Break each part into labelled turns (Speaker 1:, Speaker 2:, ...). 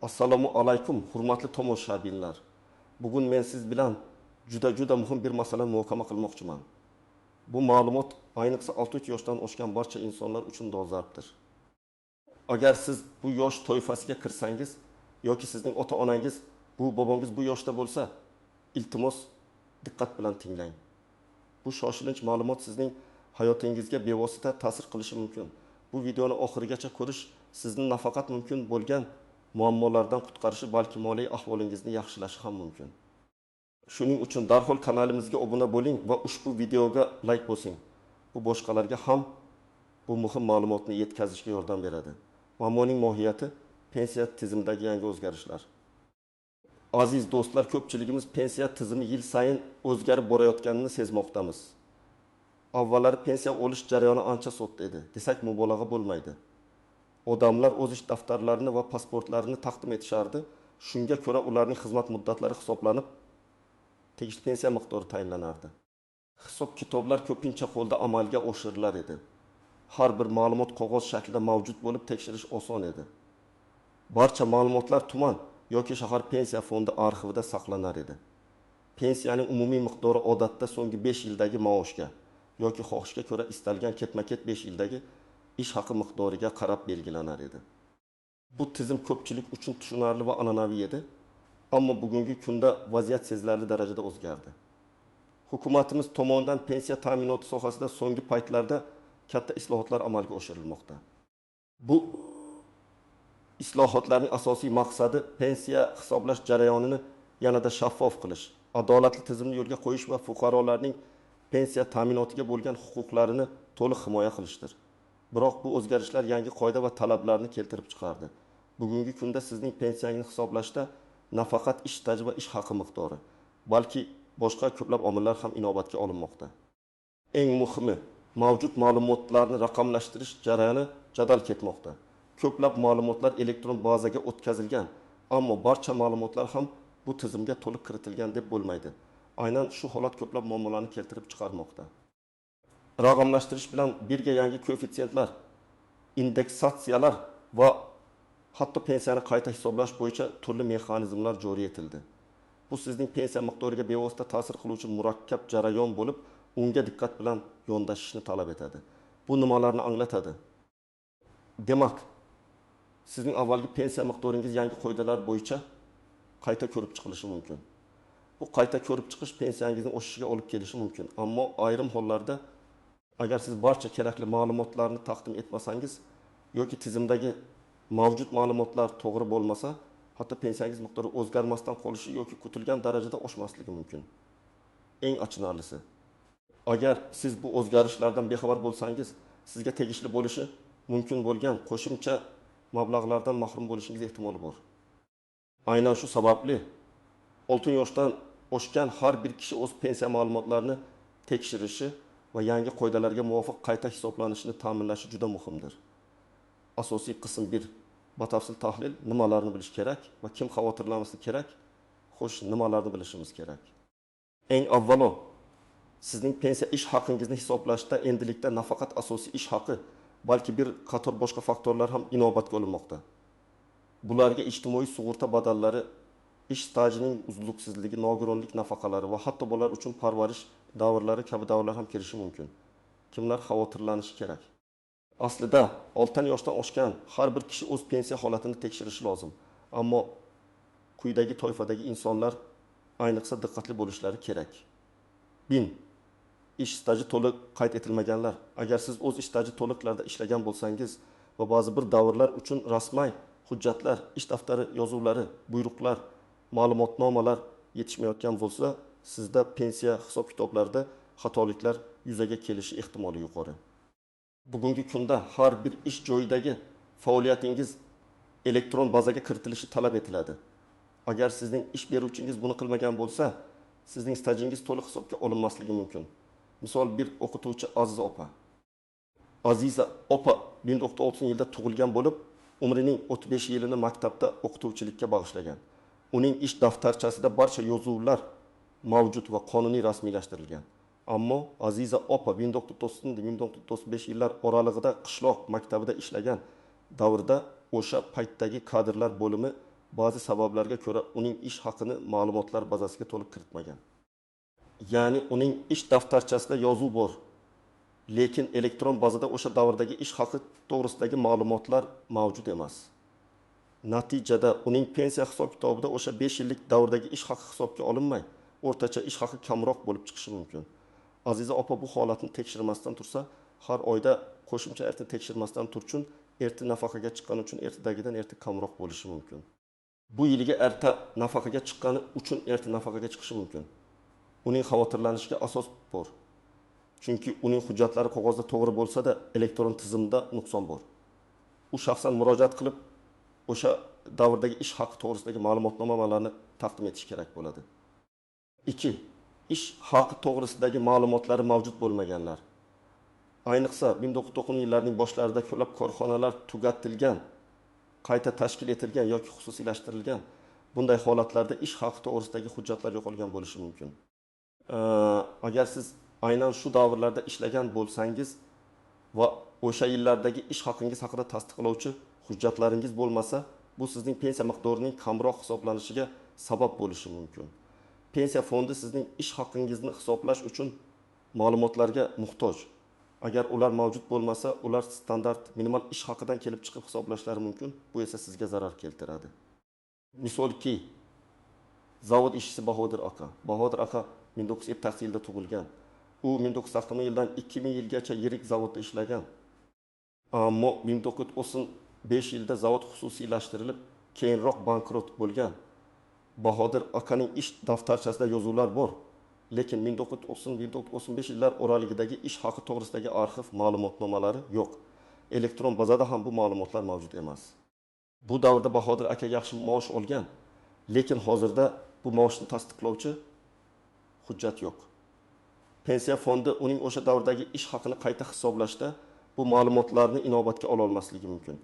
Speaker 1: Assalomu alaykum, hurmatli tomoshabinlar. Bugun men siz bilan juda muhim bir masalani muhokama qilmoqchiman. Bu ma'lumot ayniqsa 6 yoshdan oshgan barcha insonlar uchun dolzarbdir. Agar siz bu yosh toifasiga kirsangiz yoki sizning ota-onangiz, bu bobongiz bu yoshda bo'lsa, iltimos diqqat bilan tinglang. Bu shoshilinch ma'lumot sizning hayotingizga bevosita ta'sir qilishi mumkin. Bu videoni oxirigacha ko'rish sizni nafaqat mumkin bo'lgan muammolardan qutqarishi, balki moliy ahvolingizni yaxshilashi ham mumkin. Shuning uchun darhol kanalimizga obuna bo'ling va ushbu videoga like bosing. Bu boshqalarga ham bu muhim ma'lumotni yetkazishga yordam beradi. Muammoning mohiyati pensiya tizimidagi yangi o'zgarishlar. Aziz do'stlar, ko'pchiligimiz pensiya tizimi yil sayin o'zgarib borayotganini sezmoqdamiz. Avvallari pensiya olish jarayoni ancha sodda edi, desak mubolag'a bo'lmaydi. Odamlar o'z ish daftarlarini va pasportlarini taqdim etishardi. Shunga ko'ra ularning xizmat muddatlari hisoblanib, tegishli pensiya miqdori tayinlanardi. Hisob kitoblar ko'pincha qo'lda amalga oshirilar edi. Har bir ma'lumot qog'oz shaklida mavjud bo'lib, tekshirish oson edi. Barcha ma'lumotlar tuman yoki shahar pensiya fondi arxivida saqlanar edi. Pensiyaning umumiy miqdori odatda so'nggi 5 yildagi maoshga yoki xohishga ko'ra istalgan ketma-ket 5 yildagi ish haqi miqdoriga qarab belgilanar edi. Bu tizim ko'pchilik uchun tushunarli va an'anaviy edi, ammo bugungi kunda vaziyat sezilarli darajada o'zgardi. Hukumatimiz tomonidan pensiya ta'minoti sohasida so'nggi paytlarda katta islohotlar amalga oshirilmoqda. Bu islohotlarning asosiy maqsadi pensiya hisoblash jarayonini yanada shaffof qilish, adolatli tizimni yo'lga qo'yish va fuqarolarning pensiya ta'minotiga bo'lgan huquqlarini to'liq himoya qilishdir. Biroq bu o'zgarishlar yangi qoida va talablarni keltirib chiqardi. Bugungi kunda sizning pensiyangizni hisoblashda nafaqat ish staji va ish haqi miqdori, balki boshqa ko'plab omillar ham inobatga olinmoqda. Eng muhimi, mavjud ma'lumotlarni raqamlashtirish jarayoni jadal ketmoqda. Ko'plab ma'lumotlar elektron bazaga o'tkazilgan, ammo barcha ma'lumotlar ham bu tizimga to'liq kiritilgan deb bo'lmaydi. Aynan shu holat ko'plab muammolarni keltirib chiqarmoqda. Raqamlashtirish bilan birga yangi koeffitsiyentlar, indeksatsiyalar va hatto pensiyani qayta hisoblash bo'yicha turli mexanizmlar joriy etildi. Bu sizning pensiya miqdoriga bevosita ta'sir qiluvchi murakkab jarayon bo'lib, unga diqqat bilan yondashishni talab etadi. Bu nimalarni anglatadi? Demak, sizning avvalgi pensiya miqdoringiz yangi qoidalar bo'yicha qayta ko'rib chiqilishi mumkin. Bu qayta ko'rib chiqish pensiyangizning o'sishiga olib kelishi mumkin, ammo ayrim hollarda agar siz barcha kerakli ma'lumotlarni taqdim etmasangiz yoki tizimdagi mavjud ma'lumotlar to'g'ri bo'lmasa, hatto pensiyangiz miqdori o'zgarmasdan qolishi yoki kutilgan darajada oshmasligi mumkin. Eng achinarlisi, agar siz bu o'zgarishlardan bexabar bo'lsangiz, sizga tegishli bo'lishi mumkin bo'lgan qo'shimcha mablag'lardan mahrum bo'lishingiz ehtimoli bor. Aynan shu sababli 6 yoshdan oshgan har bir kishi o'z pensiya ma'lumotlarini tekshirishi va yangi qoidalarga muvofiq qayta hisoblanishini ta'minlashi juda muhimdir. Asosiy qism 1. Batafsil tahlil: nimalarni bilish kerak va kim xavotirlanmasligi kerak? Xo'sh, nimalarni bilishimiz kerak? Eng avvalo, sizning pensiya ish haqingizni hisoblashda endilikda nafaqat asosiy ish haqi, balki bir qator boshqa faktorlar ham inobatga olinmoqda. Bularga ijtimoiy sug'urta badallari, ish stajining uzluksizligi, nogironlik nafaqalari va hatto bolalar uchun parvarish davrlari kabi davrlar ham kirishi mumkin. Kimlar xavotirlanishi kerak? Aslida 6 yoshdan oshgan har bir kishi o'z pensiya holatini tekshirishi lozim. Ammo quyidagi toifadagi insonlar ayniqsa diqqatli bo'lishlari kerak. 1. Ish staji to'liq qayd etilmaganlar. Agar siz o'z ish staji to'liqlarda ishlagan bo'lsangiz va ba'zi bir davrlar uchun rasmiy hujjatlar, ish daftari yozuvlari, buyruqlar, ma'lumotnomalar yetishmayotgan bo'lsa, sizda pensiya hisob kitoblarida xatoliklar yuzaga kelishi ehtimoli yuqori. Bugungi kunda har bir ish joyidagi faoliyatingiz elektron bazaga kiritilishi talab etiladi. Agar sizning ish beruvchingiz buni qilmagan bo'lsa, sizning stajingiz to'liq hisobga olinmasligi mumkin. Misol, bir o'qituvchi Aziza opa. Aziza opa 1990-yilda tug'ilgan bo'lib, umrining 35 yilini maktabda o'qituvchilikka bag'ishlagan. Uning ish daftarchasida barcha yozuvlar mavjud va qonuniy rasmiylashtirilgan. Ammo Aziza opa 1990-1995 yillar oralig'ida qishloq maktabida ishlagan davrda o'sha paytdagi kadrlar bo'limi ba'zi sabablarga ko'ra uning ish haqini ma'lumotlar bazasiga to'liq kiritmagan. Ya'ni uning ish daftarchasida yozuv bor, lekin elektron bazada o'sha davrdagi ish haqi to'g'risidagi ma'lumotlar mavjud emas. Natijada uning pensiya hisob-kitobida o'sha 5 yillik davrdagi ish haqi hisobga olinmay, o'rtacha ish haqi kamroq bo'lib chiqishi mumkin. Aziza opa bu holatni tekshirmasdan tursa, har oyda qo'shimcha erta tekshirmasdan turchun erta nafaqaga chiqqani uchun ertadagidan erta kamroq bo'lishi mumkin. Bu yiliga erta nafaqaga chiqqani uchun erta nafaqaga chiqishi mumkin. Uning xavotirlanishiga asos bor. Chunki uning hujjatlari qog'ozda to'g'ri bo'lsa-da, elektron tizimda nuqson bor. U shaxsan murojaat qilib, o'sha davrdagi ish haqi to'g'risidagi ma'lumotnomalarni taqdim etish kerak bo'ladi. 2. Ish haqi to'g'risidagi ma'lumotlari mavjud bo'lmaganlar. Ayniqsa 1990 yillarning boshlarida ko'plab korxonalar tugatilgan, qayta tashkil etilgan yoki xususiylashtirilgan. Bunday holatlarda ish haqi to'g'risidagi hujjatlar yo'qolgan bo'lishi mumkin. Agar siz aynan shu davrlarda ishlagan bo'lsangiz va o'sha yillardagi ish haqingiz haqida tasdiqlovchi hujjatlaringiz bo'lmasa, bu sizning pensiya miqdorining kamroq hisoblanishiga sabab bo'lishi mumkin. Pensiya fondi sizning ish haqingizni hisoblash uchun ma'lumotlarga muhtoj. Agar ular mavjud bo'lmasa, ular standart minimal ish haqidan kelib chiqib hisoblashlari mumkin. Bu esa sizga zarar keltiradi. Misolki, zavod ishchisi Bahodir aka. Bahodir aka 1970-yilda tug'ilgan. U 1990 yildan 2000 yilgacha yirik zavodda ishlagan. Ammo 1995 yilda zavod xususiylashtirilib, keyinroq bankrot bo'lgan. Bahodir akaning ish daftarchasida yozuvlar bor, lekin 1990-1995 yillar oralig'idagi ish haqi to'g'risidagi arxiv ma'lumotnomalari yo'q. Elektron bazada ham bu ma'lumotlar mavjud emas. Bu davrda Bahodir aka yaxshi maosh olgan, lekin hozirda bu maoshni tasdiqlovchi hujjat yo'q. Pensiya fondi uning o'sha davrdagi ish haqini qayta hisoblashda bu ma'lumotlarni inobatga ola olmasligi mumkin.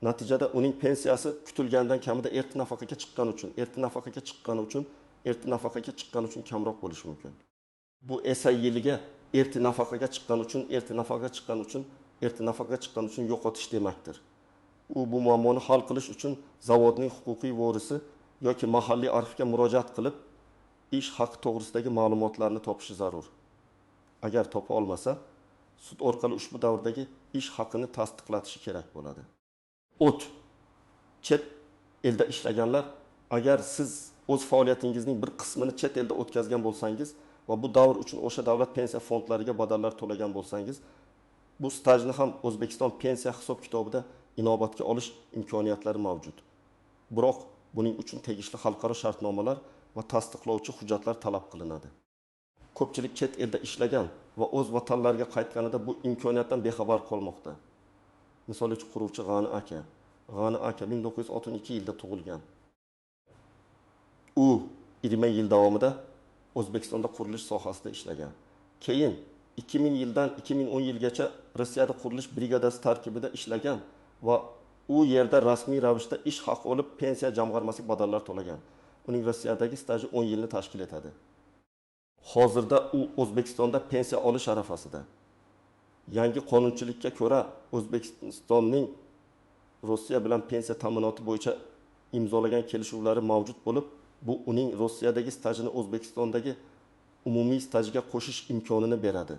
Speaker 1: Natijada uning pensiyasi kutilgandan kamida erta nafaqaga chiqqani uchun kamroq bo'lishi mumkin. Bu esa yiliga erta nafaqaga chiqqani uchun yo'qotish demakdir. U bu muammoni hal qilish uchun zavodning huquqiy vorisi yoki mahalliy arxivga murojaat qilib, ish haqi to'g'risidagi ma'lumotlarni topishi zarur. Agar topa olmasa, sud orqali ushbu davrdagi ish haqini tasdiqlatishi kerak bo'ladi. Chet elda ishlaganlar, agar siz o'z faoliyatingizning bir qismini chet elda o'tkazgan bo'lsangiz va bu davr uchun o'sha davlat pensiya fondlariga badallar to'lagan bo'lsangiz, bu stajni ham O'zbekiston pensiya hisob-kitobida inobatga olish imkoniyatlari mavjud. Biroq buning uchun tegishli xalqaro shartnomalar va tasdiqlovchi hujjatlar talab qilinadi. Ko'pchilik chet elda ishlagan va o'z vatanlariga qaytganida bu imkoniyatdan bexabar qolmoqda. Misol uchun quruvchi G'ani aka 1962 yilda tug'ilgan. U 20 yil davomida O'zbekistonda qurilish sohasida ishlagan. Keyin 2000 yildan 2010 yilgacha Rossiyada qurilish brigadasi tarkibida ishlagan va u yerda rasmiy ravishda ish haqi olib pensiya jamg'armasiga badallar to'lagan. Uning Rossiyadagi staji 10 yilni tashkil etadi. Hozirda u O'zbekistonda pensiya olish arafasida. Yangi qonunchilikka ko'ra O'zbekistonning Rossiya bilan pensiya ta'minoti bo'yicha imzolagan kelishuvlari mavjud bo'lib, bu uning Rossiyadagi stajini O'zbekistondagi umumiy stajiga qo'shish imkonini beradi.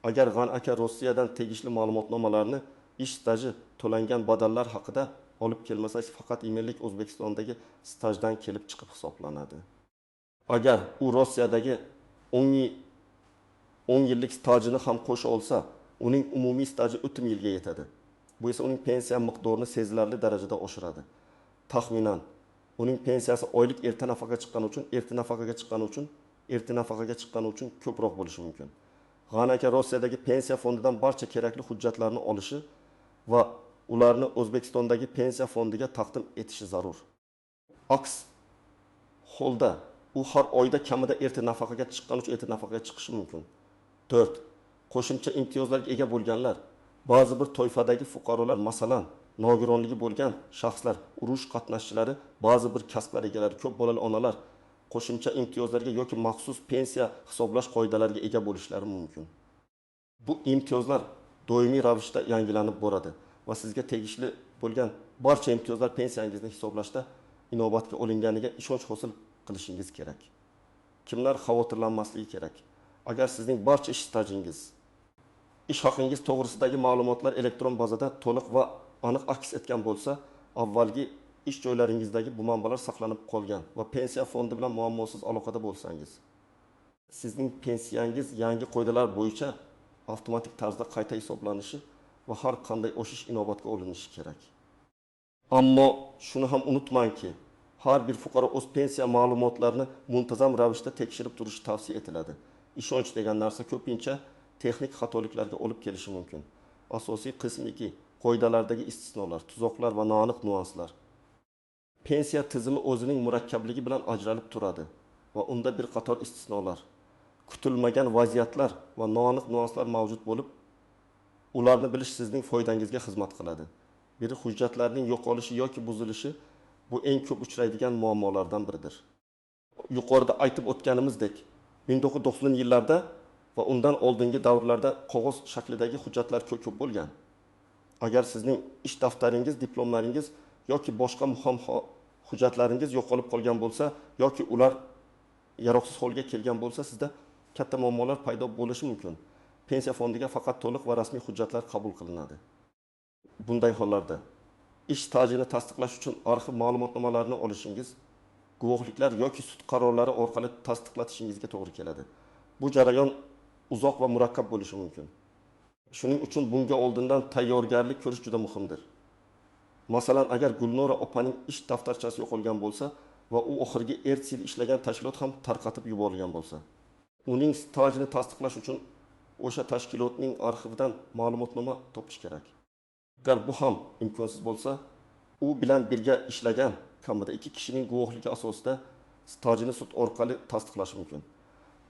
Speaker 1: Agar G'an aka Rossiyadan tegishli ma'lumotnomalarni ish staji to'langan badallar haqida olib kelmasa, faqat imellik O'zbekistondagi stajdan kelib chiqib hisoblanadi. Agar u Rossiyadagi 10 yillik stajini ham qo'sha olsa, uning umumiy staji 30 yilga yetadi. Bu esa uning pensiya miqdorini sezilarli darajada oshiradi. Taxminan uning pensiyasi oylik erta nafaqaga chiqqani uchun ko'proq bo'lishi mumkin. G'ani aka Rossiyadagi pensiya fondidan barcha kerakli hujjatlarni olishi va ularni O'zbekistondagi pensiya fondiga taqdim etishi zarur. Aks holda u har oyda kamida erta nafaqaga chiqqani uchun erta nafaqaga chiqishi mumkin. 4. Qo'shimcha imtiyozlarga ega bo'lganlar. Ba'zi bir toifadagi fuqarolar, masalan, nogironligi bo'lgan shaxslar, urush qatnashchilari, ba'zi bir kasblar egalari, ko'p bolali onalar qo'shimcha imtiyozlarga yoki maxsus pensiya hisoblash qoidalariga ega bo'lishlari mumkin. Bu imtiyozlar doimiy ravishda yangilanib boradi va sizga tegishli bo'lgan barcha imtiyozlar pensiyangizni hisoblashda inobatga olinganiga ishonch hosil qilishingiz kerak. Kimlar xavotirlanmasligi kerak? Agar sizning barcha ish stajingiz, ish haqingiz to'g'risidagi ma'lumotlar elektron bazada to'liq va aniq aks etgan bo'lsa, avvalgi ish joylaringizdagi bu manbalar saqlanib qolgan va pensiya fondi bilan muammosiz aloqada bo'lsangiz, sizning pensiyangiz yangi qoidalar bo'yicha avtomatik tarzda qayta hisoblanishi va har qanday o'sish inobatga olinishi kerak. Ammo shuni ham unutmangki, har bir fuqaro o'z pensiya ma'lumotlarini muntazam ravishda tekshirib turishi tavsiya etiladi. Ishonch degan narsa ko'pincha texnik xatoliklarga olib kelishi mumkin. Asosiy qism 2: qoidalardagi istisnolar, tuzoqlar va noaniq nuanslar. Pensiya tizimi o'zining murakkabligi bilan ajralib turadi va unda bir qator istisnolar, kutilmagan vaziyatlar va noaniq nuanslar mavjud bo'lib, ularni bilish sizning foydangizga xizmat qiladi. Biri hujjatlarning yo'qolishi yoki buzilishi bu eng ko'p uchraydigan muammolardan biridir. Yuqorida aytib o'tganimizdek, 1990-yillarda va undan oldingi davrlarda qog'oz shaklidagi hujjatlar ko'p bo'lgan. Agar sizning ish daftaringiz, diplomlaringiz yoki boshqa muhim hujjatlaringiz yo'qolib qolgan bo'lsa yoki ular yaroqsiz holga kelgan bo'lsa, sizda katta muammolar paydo bo'lishi mumkin. Pensiya fondiga faqat to'liq va rasmiy hujjatlar qabul qilinadi. Bunday hollarda ish stajini tasdiqlash uchun arxiv ma'lumotnomalarini olishingiz, guvohliklar yoki sud qarorlari orqali tasdiqlatishingizga to'g'ri keladi. Bu jarayon uzoq va murakkab bo'lishi mumkin. Shuning uchun bunga oldindan tayyorgarlik ko'rish juda muhimdir. Masalan, agar Gulnora opaning ish daftarchasi yo'qolgan bo'lsa va u oxirgi erta yil ishlagan tashkilot ham tarqatib yuborilgan bo'lsa, uning stajini tasdiqlash uchun o'sha tashkilotning arxividan ma'lumotnoma topish kerak. Agar bu ham imkonsiz bo'lsa, u bilan birga ishlagan kamida 2 kishining guvohligi asosida stajini sud orqali tasdiqlash mumkin.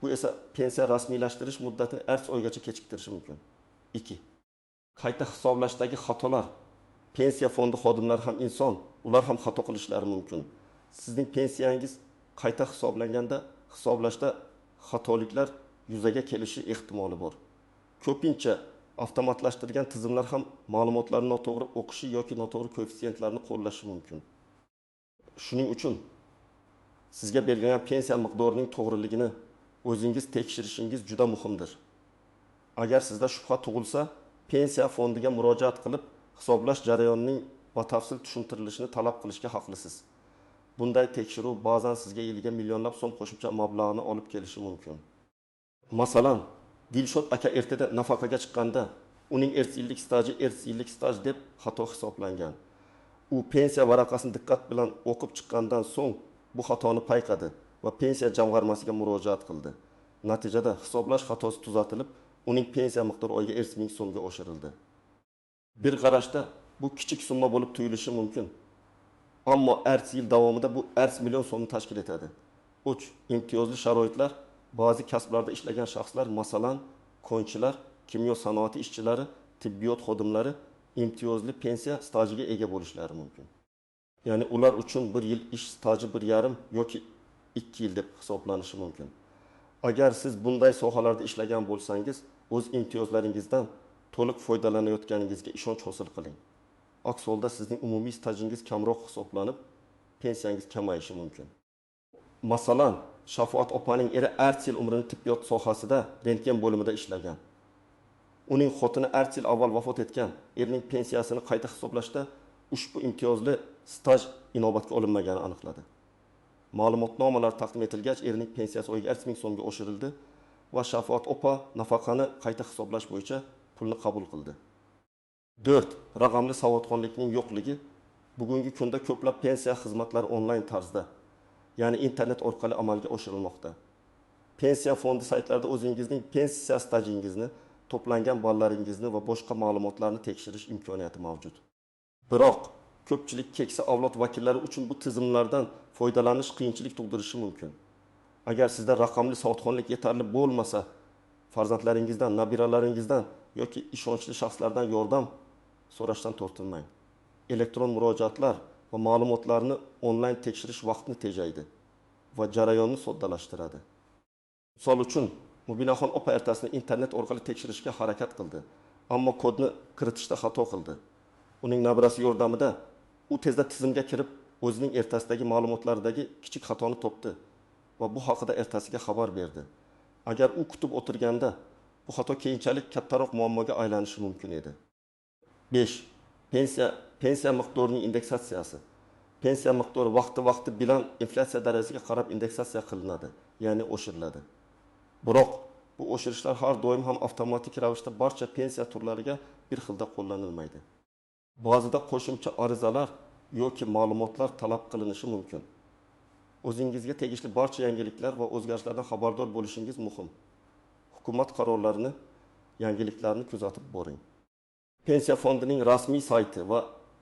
Speaker 1: Bu esa pensiya rasmiylashtirish muddatini arz oygacha kechiktirishi mumkin. 2. Qayta hisoblashdagi xatolar. Pensiya fondi xodimlari ham inson, ular ham xato qilishlari mumkin. Sizning pensiyangiz qayta hisoblanganda hisoblashda xatoliklar yuzaga kelishi ehtimoli bor. Ko'pincha avtomatlashtirilgan tizimlar ham ma'lumotlarni noto'g'ri o'qishi yoki noto'g'ri koeffitsiyentlarni qo'llashi mumkin. Shuning uchun sizga berilgan pensiya miqdorining to'g'riligini o'zingiz tekshirishingiz juda muhimdir. Agar sizda shubha tug'ilsa, pensiya fondiga murojaat qilib, hisoblash jarayonining batafsil tushuntirilishini talab qilishga haqlisiz. Bunday tekshiruv ba'zan sizga yiliga millionlab so'm qo'shimcha mablag'ni olib kelishi mumkin. Masalan, Dilshod aka ertada nafaqaga chiqqanda uning erta yillik staj deb xato hisoblangan. U pensiya varaqasini diqqat bilan o'qib chiqqandan so'ng bu xatoni payqadi va pensiya jamg'armasiga murojaat qildi. Natijada hisoblash xatosi tuzatilib, uning pensiya miqdori oyiga 1000 so'mga oshirildi. Bir qarashda bu kichik summa bo'lib tuyulishi mumkin. Ammo arz yil davomida bu arz million so'mni tashkil etadi. 3. Imtiyozli sharoitlar. Ba'zi kasblarda ishlagan shaxslar, masalan, konchilar, kimyo sanoati ishchilari, tibbiyot xodimlari imtiyozli pensiya stajiga ega bo'lishlari mumkin. Ya'ni ular uchun 1 yil ish staji 1,5 yoki 2 yil deb hisoblanishi mumkin. Agar siz bunday sohalarda ishlagan bo'lsangiz, o'z imtiyozlaringizdan to'liq foydalanayotganingizga ishonch hosil qiling. Aks holda sizning umumiy stajingiz kamroq hisoblanib, pensiyangiz kamayishi mumkin. Masalan, Shafoat opaning eri arz yil umrini tibbiyot sohasida rentgen bo'limida ishlagan. Uning xotini arz yil avval vafot etgan. Erining pensiyasini qayta hisoblashda ushbu imtiyozli staj inobatga olinmagani aniqladi. Ma'lumotnomalar taqdim etilgach, erining pensiyasi oyiga 1000 so'mga oshirildi va Shafoat opa nafaqani qayta hisoblash bo'yicha pulni qabul qildi. 4. Raqamli savodxonlikning yo'qligi. Bugungi kunda ko'plab pensiya xizmatlari onlayn tarzda, ya'ni internet orqali amalga oshirilmoqda. Pensiya fondi saytlarida o'zingizning pensiya stajingizni, to'plangan ballaringizni va boshqa ma'lumotlarni tekshirish imkoniyati mavjud. Biroq ko'pchilik keksa avlod vakillari uchun bu tizimlardan foydalanish qiyinchilik tug'dirishi mumkin. Agar sizda raqamli savodxonlik yetarli bo'lmasa, farzandlaringizdan, nabiralaringizdan yoki ishonchli shaxslardan yordam so'rashdan tortinmang. Elektron murojaatlar va ma'lumotlarni onlayn tekshirish vaqtni tejaydi va jarayonni soddalashtiradi. Misol uchun, Mubinaxon opa ertasini internet orqali tekshirishga harakat qildi, ammo kodni kiritishda xato qildi. Uning nabirasi yordamida u tezda tizimga kirib, o'zining ertasidagi ma'lumotlaridagi kichik xatoni topdi va bu haqida ertasiga xabar berdi. Agar u kutib o'tirganda, bu xato keyinchalik kattaroq muammoga aylanishi mumkin edi. 5. Pensiya miqdorining indeksatsiyasi. Pensiya miqdori vaqti bilan inflyatsiya darajasiga qarab indeksatsiya qilinadi, ya'ni oshiriladi. Biroq bu oshirishlar har doim ham avtomatik ravishda barcha pensiya turlariga bir xilda qo'llanilmaydi. Ba'zida qo'shimcha arizalar yoki ma'lumotlar talab qilinishi mumkin. O'zingizga tegishli barcha yangiliklar va o'zgarishlardan xabardor bo'lishingiz muhim. Hukumat qarorlarini, yangiliklarni kuzatib boring. Pensiya fondining rasmiy sayti va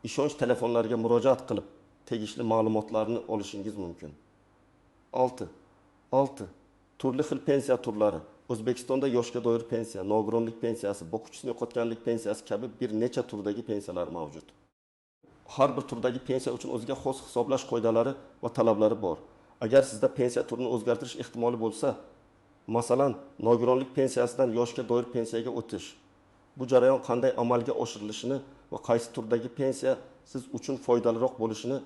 Speaker 1: ishonch telefonlariga murojaat qilib, tegishli ma'lumotlarni olishingiz mumkin. 6. Turli xil pensiya turlari. O'zbekistonda yoshga doir pensiya, nogironlik pensiyasi, boquvchisini yo'qotganlik pensiyasi kabi bir necha turdagi pensiyalar mavjud. Har bir turdagi pensiya uchun o'ziga xos hisoblash qoidalari va talablari bor. Agar sizda pensiya turini o'zgartirish ehtimoli bo'lsa, masalan, nogironlik pensiyasidan yoshga doir pensiyaga o'tish, bu jarayon qanday amalga oshirilishini va qaysi turdagi pensiya siz uchun foydaliroq bo'lishini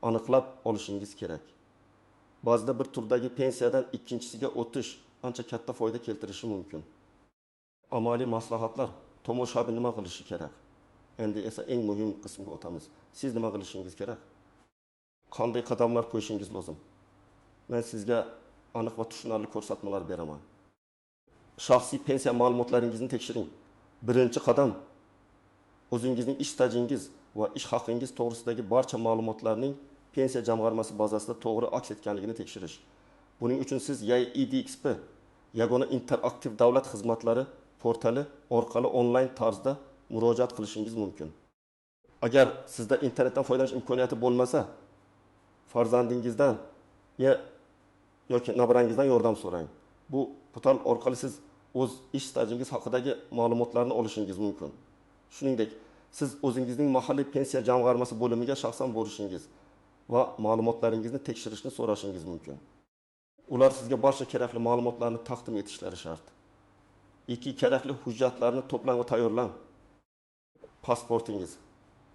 Speaker 1: aniqlab olishingiz kerak. Ba'zida bir turdagi pensiyadan ikkinchisiga o'tish ancha katta foyda keltirishi mumkin. Amaliy maslahatlar, tomoshabin nima qilishi kerak? Endi esa eng muhim qismga o'tamiz. Siz nima qilishingiz kerak? Qanday qadamlar qo'yishingiz lozim? Men sizga aniq va tushunarli ko'rsatmalar beraman. Shaxsiy pensiya ma'lumotlaringizni tekshiring. Birinchi qadam o'zingizning ish stajingiz va ish haqingiz to'g'risidagi barcha ma'lumotlarning pensiya jamg'armasi bazasida to'g'ri aks etganligini tekshirish. Buning uchun siz EDXP, yagona interaktiv davlat xizmatlari portali orqali onlayn tarzda murojaat qilishingiz mumkin. Agar sizda internetdan foydalanish imkoniyati bo'lmasa, farzandingizdan yoki nabirangizdan yordam so'rang. Bu portal orqali siz o'z ish stajingiz haqidagi ma'lumotlarni olishingiz mumkin. Shuningdek, siz o'zingizning mahalliy pensiya jamg'armasi bo'limiga shaxsan borishingiz va ma'lumotlaringizni tekshirishni so'rashingiz mumkin. Ular sizga barcha kerakli ma'lumotlarni taqdim etishlari shart. Kerakli hujjatlarni to'plang va tayyorlang. Pasportingiz,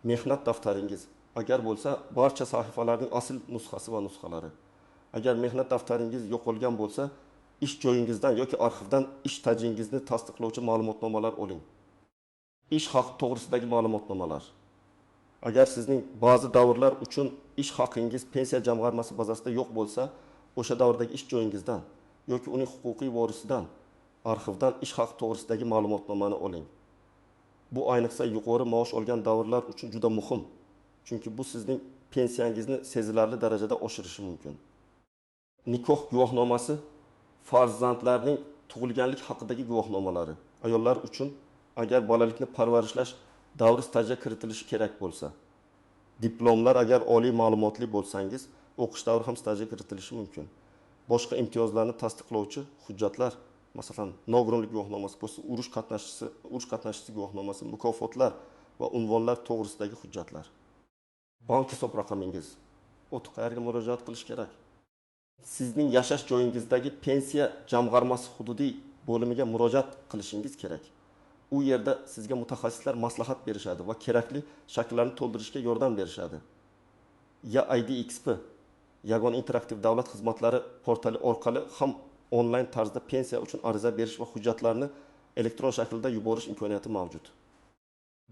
Speaker 1: mehnat daftaringiz, agar bo'lsa, barcha sahifalarning asl nusxasi va nusxalari. Agar mehnat daftaringiz yo'qolgan bo'lsa, ish joyingizdan yoki arxivdan ish stajingizni tasdiqlovchi ma'lumotnomalar oling. Ish haqi to'g'risidagi ma'lumotnomalar. Agar sizning ba'zi davrlar uchun ish haqingiz pensiya jamg'armasi bazasida yo'q bo'lsa, o'sha davrdagi ish joyingizdan yoki uning huquqiy vorisidan arxivdan ish haqi to'g'risidagi ma'lumotnomani oling. Bu ayniqsa yuqori maosh olgan davrlar uchun juda muhim. Chunki bu sizning pensiyangizni sezilarli darajada oshirishi mumkin. Nikoh guvohnomasi farzandlarning tug'ilganlik haqidagi guvohnomalari. Ayollar uchun agar bolalikni parvarishlash davri stajga kiritilishi kerak bo'lsa, diplomlar agar oliy ma'lumotli bo'lsangiz, o'qish davri ham stajga kiritilishi mumkin. Boshqa imtiyozlarni tasdiqlovchi hujjatlar, masalan, nogironlik guvohnomasi bo'lsa, urush qatnashchisi guvohnomasi, mukofotlar va unvonlar to'g'risidagi hujjatlar. Bank hisob raqamingiz. Qayerga murojaat qilish kerak? Sizning yashash joyingizdagi pensiya jamg'armasi hududiy bo'limiga murojaat qilishingiz kerak. U yerda sizga mutaxassislar maslahat berishadi va kerakli shakllarni to'ldirishga yordam berishadi. EDXP, yagona interaktiv davlat xizmatlari portali orqali ham onlayn tarzda pensiya uchun ariza berish va hujjatlarni elektron shaklda yuborish imkoniyati mavjud.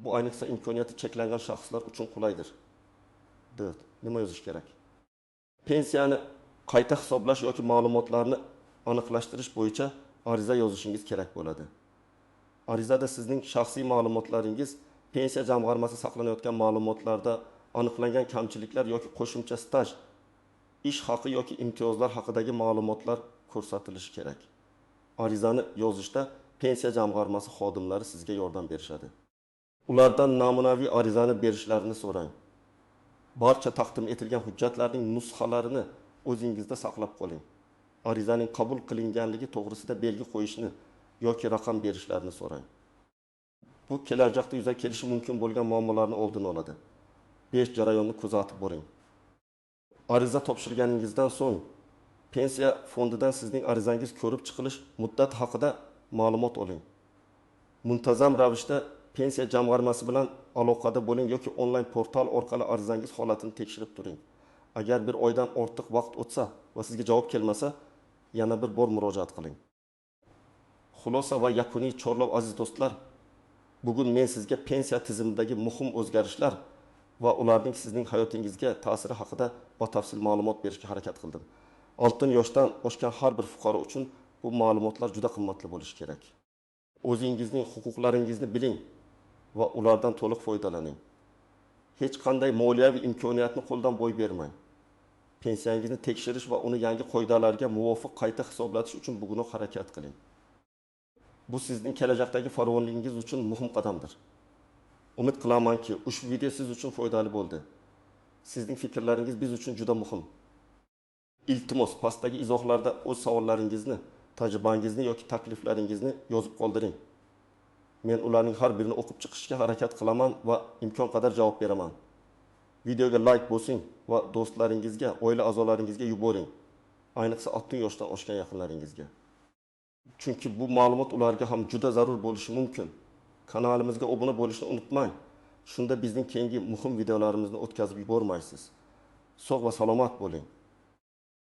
Speaker 1: Bu ayniqsa imkoniyati cheklangan shaxslar uchun qulaydir. 4. Nima yozish kerak? Pensiyani qayta hisoblash yoki ma'lumotlarni aniqlashtirish bo'yicha ariza yozishingiz kerak bo'ladi. Arizada sizning shaxsiy ma'lumotlaringiz, pensiya jamg'armasi saqlanayotgan ma'lumotlarda aniqlangan kamchiliklar yoki qo'shimcha staj, ish haqi yoki imtiyozlar haqidagi ma'lumotlar ko'rsatilishi kerak. Arizani yozishda pensiya jamg'armasi xodimlari sizga yordam berishadi. Ulardan namunaviy arizani berishlarini so'rang. Barcha taqdim etilgan hujjatlarning nusxalarini o'zingizda saqlab qoling. Arizaning qabul qilinganligi to'g'risida belgi qo'yishni yoki raqam berishlarini so'rang. Bu kelajakda yuzaga kelishi mumkin bo'lgan muammolarni oldini oladi. 5. Jarayonni kuzatib boring. Ariza topshirganingizdan so'ng pensiya fondidan sizning arizangiz ko'rib chiqilish muddati haqida ma'lumot oling. Muntazam ravishda pensiya jamg'armasi bilan aloqada bo'ling yoki onlayn portal orqali arizangiz holatini tekshirib turing. Agar bir oydan ortiq vaqt o'tsa va sizga javob kelmasa, yana bir bor murojaat qiling. Xulosa va yakuniy chorlov aziz do'stlar, bugun men sizga pensiya tizimidagi muhim o'zgarishlar va ularning sizning hayotingizga ta'siri haqida batafsil ma'lumot berishga harakat qildim. 6 yoshdan oshgan har bir fuqaro uchun bu ma'lumotlar juda qimmatli bo'lishi kerak. O'zingizning huquqlaringizni biling va ulardan to'liq foydalaning. Hech qanday moliyaviy imkoniyatni qo'ldan boy bermang. Pensiyangizni tekshirish va uni yangi qoidalarga muvofiq qayta hisoblatish uchun bugunoq harakat qiling. Bu sizning kelajakdagi farovonligingiz uchun muhim qadamdir. Umid qilamanki, ushbu video siz uchun foydali bo'ldi. Sizning fikrlaringiz biz uchun juda muhim. Iltimos, pastdagi izohlarda o'z savollaringizni, tajribangizni yoki takliflaringizni yozib qoldiring. Men ularning har birini o'qib chiqishga harakat qilaman va imkon qadar javob beraman. Videoga like bosing va do'stlaringizga, oila a'zolaringizga yuboring. Ayniqsa 60 yoshdan oshgan yaqinlaringizga. Chunki bu ma'lumot ularga ham juda zarur bo'lishi mumkin. Kanalimizga obuna bo'lishni unutmang. Shunda bizning keyingi muhim videolarimizni o'tkazib yubormaysiz. Sog' va salomat bo'ling.